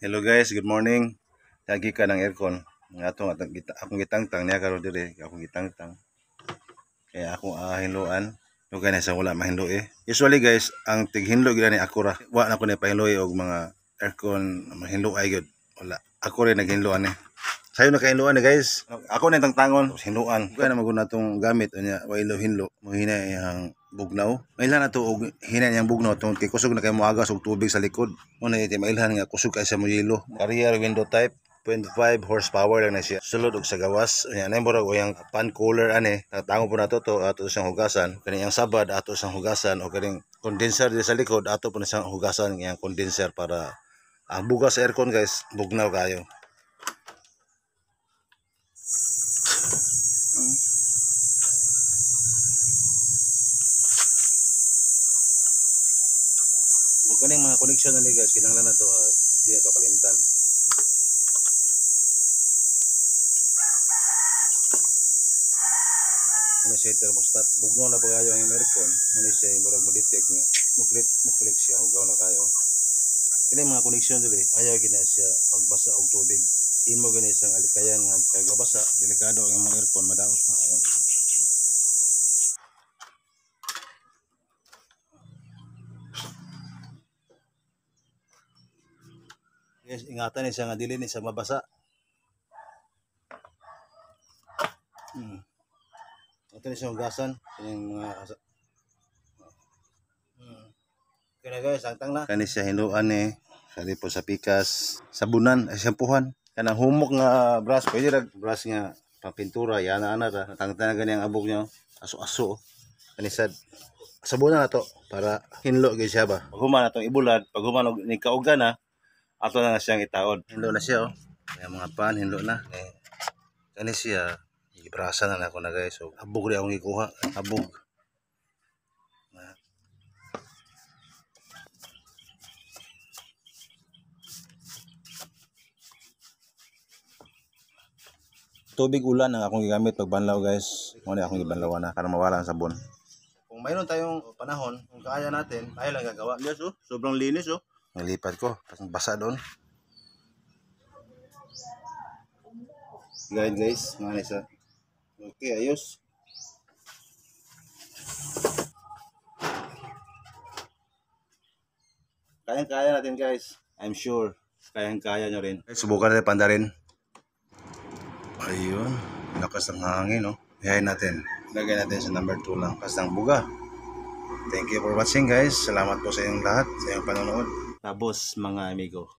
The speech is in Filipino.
Hello guys, good morning. Lagi ka ng aircon. Akong gitangtang niya karon dire, akong gitangtang. Kaya akong hinluan. Lugay na sa wala mahinlo eh. Usually guys, ang tighinlo gid ni ako ra. Wa na ko ni pahinloy og mga aircon mahinlo ay gyud. Wala. Ako rin naghinluan eh. Sayo na kahinluan eh guys. Ako na tangtangon, hinluan. Kaya na maguna tong gamit unya wa hinlo. Mo hina yang bugnaw. Mailhan na to og hina niyang bugnaw tungod kay kusog na kay moagas og tubig sa likod. Mo na iti mailhan nga kusog kay sa moyelo. Carrier window type 0.5 horsepower lang na siya. Sulod og sa gawas. Unya na murag o yang pan cooler ani. Tatango po nato to ato siyang hugasan. Kani yang sabad ato siyang hugasan o kaning condenser di sa likod ato po na siyang hugasan yang condenser para ang bugas sa aircon guys bugnaw kayo. Kaning mga connection na guys kinahanglan na to di na to kalimtan. Ano siya thermostat bugnaw na pagayo ang aircon muna siya murag mo-detect nga muklik siya hugaw na kayo. Kini mga connection dili ayaw gina siya pagbasa og tubig imo gani isang alikayan nga kay gabasa delikado ang mga aircon madaot na kayo. Yes, ingatan ni siya nga dili ni siya mabasa. Ito ni siya hugasan yung mga kaya guys, angtang na. Kani siya hinluan ni kali po sa pikas, sabunan, ay sampuhan. Kanang humok nga brush, pwede ra brush nga papintura, yana-ana ra. Tangtang na gani ang abog niya, aso-aso. Kani sad sabunan na to para hinlo gyud siya ba. Pag human atong ibulad, pag human og ni kaugan na, ato na siyang itaod. Hinlo na siya oh. Kaya mga pan hinlo na. Kani siya ibrasa na ako na guys. So abog ri akong gikuha, abog. Tubig ulan ang akong gigamit pag banlaw guys. Mo ni akong gibanlawan na para mawala ang sabon. Kung mayroon tayong panahon, kung kaya natin, tayo lang gagawa. Yes oh, sobrang linis oh. Nalipat ko, pasang basa doon. Guys, mga nisa. Okay, ayos. Kayang-kaya natin guys. I'm sure. Kayang-kaya nyo rin. Subukan natin pandarin. Ayun. Lakas ng hangin no. Ihayin natin. Lagay natin sa number 2 lang. Pasang buga. Thank you for watching guys. Salamat po sa inyong lahat. Sa inyong panonood. Tapos mga amigo.